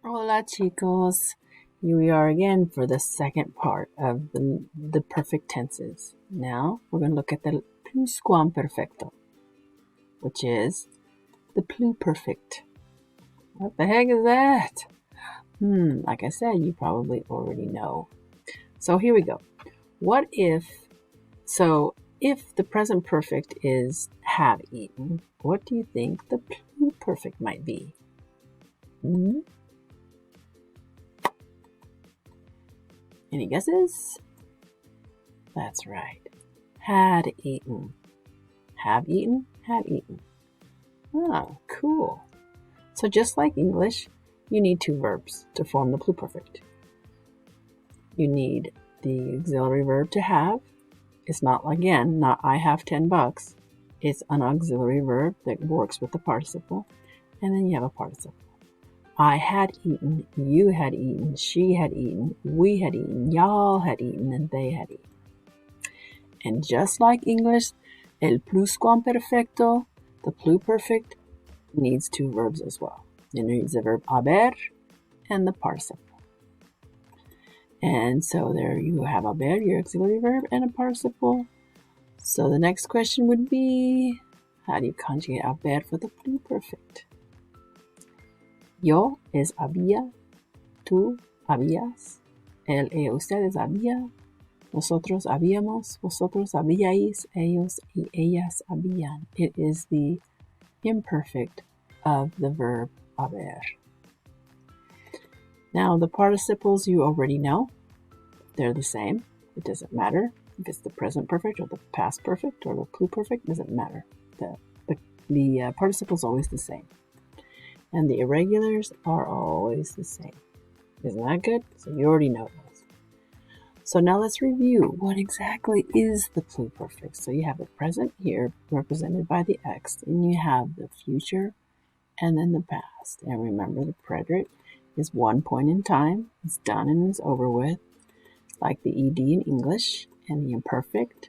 Hola chicos, here we are again for the second part of the perfect tenses. Now we're going to look at the pluscuamperfecto, which is the pluperfect. What the heck is that? Like I said, you probably already know. So here we go. If the present perfect is have eaten, what do you think the pluperfect might be? Any guesses? That's right. Had eaten. Have eaten, had eaten. Ah, cool. So just like English, you need two verbs to form the pluperfect. You need the auxiliary verb to have. It's not I have $10. It's an auxiliary verb that works with the participle. And then you have a participle. I had eaten, you had eaten, she had eaten, we had eaten, y'all had eaten, and they had eaten. And just like English, el pluscuamperfecto, the pluperfect, needs two verbs as well. It needs the verb haber and the participle. And so there you have haber, your auxiliary verb, and a participle. So the next question would be, how do you conjugate haber for the pluperfect? Yo es había, tú habías, él y ustedes había, nosotros habíamos, vosotros habíais, ellos y ellas habían. It is the imperfect of the verb haber. Now, the participles you already know. They're the same. It doesn't matter if it's the present perfect or the past perfect or the pluperfect. It doesn't matter. The participle is always the same. And the irregulars are always the same. Isn't that good? So you already know those. So now let's review what exactly is the pluperfect. So you have the present here represented by the X, and you have the future and then the past. And remember, the preterite is one point in time. It's done and it's over with, like the ED in English. And the imperfect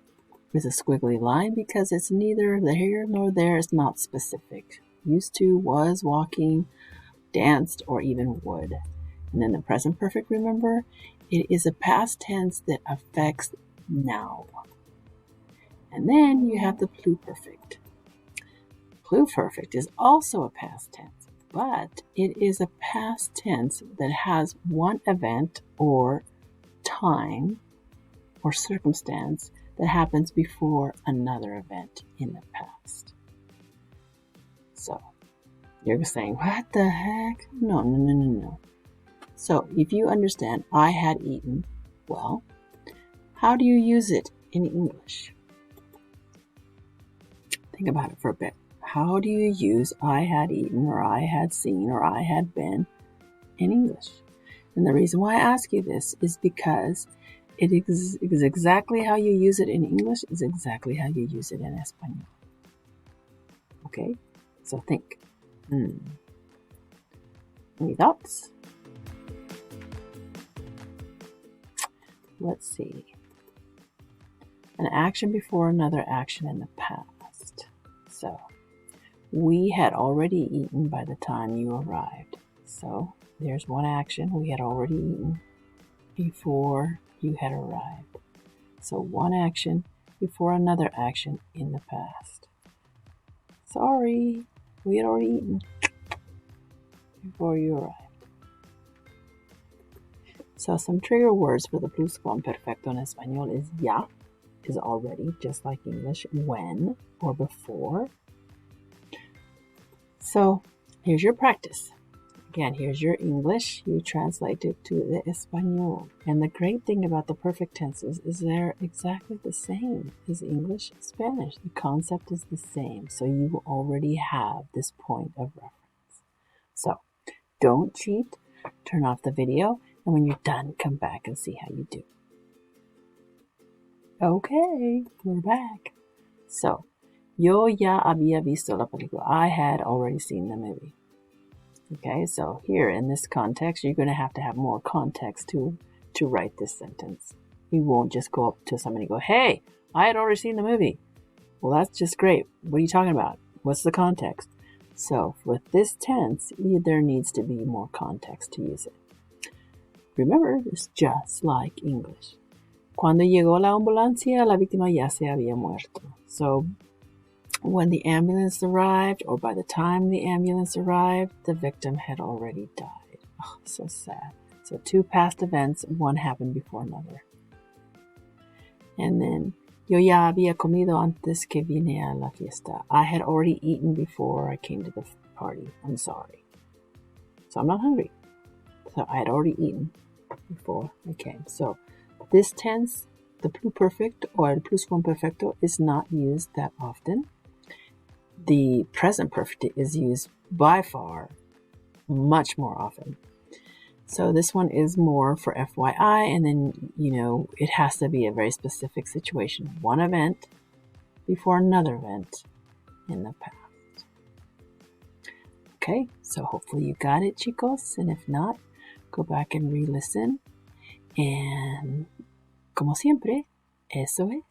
is a squiggly line because it's neither here nor there. It's not specific. Used to, was, walking, danced, or even would. And then the present perfect, remember, it is a past tense that affects now. And then you have the pluperfect. Pluperfect is also a past tense, but it is a past tense that has one event or time or circumstance that happens before another event in the past. So you're saying, what the heck? No. So if you understand I had eaten, well, how do you use it in English? Think about it for a bit. How do you use I had eaten or I had seen or I had been in English? And the reason why I ask you this is because it is exactly how you use it in English is exactly how you use it in Espanol. Okay? So think. Any thoughts? Let's see. An action before another action in the past. So, we had already eaten by the time you arrived. So, there's one action we had already eaten before you had arrived. So, one action before another action in the past. Sorry, we had already eaten before you arrived. So some trigger words for the pluscuamperfecto in Espanol is ya, is already, just like English, when or before. So here's your practice. Again, here's your English. You translate it to the Espanol. And the great thing about the perfect tenses is they're exactly the same as English and Spanish. The concept is the same. So you already have this point of reference. So don't cheat. Turn off the video. And when you're done, come back and see how you do. Okay, we're back. So, yo ya había visto la película. I had already seen the movie. Okay, so here in this context, you're going to have more context to write this sentence. You won't just go up to somebody and go, hey, I had already seen the movie. Well, that's just great. What are you talking about? What's the context? So with this tense, there needs to be more context to use it. Remember, it's just like English. Cuando llegó la ambulancia, la víctima ya se había muerto. So when the ambulance arrived, or by the time the ambulance arrived, the victim had already died. Oh, so sad. So two past events, one happened before another. And then, yo ya había comido antes que vine a la fiesta. I had already eaten before I came to the party. I'm sorry. So I'm not hungry. So I had already eaten before I came. So this tense, the pluperfect or el pluscuamperfecto, is not used that often. The present perfect is used by far much more often. So this one is more for FYI, and then, it has to be a very specific situation. One event before another event in the past. Okay, so hopefully you got it, chicos, and if not, go back and re-listen. And como siempre, eso es.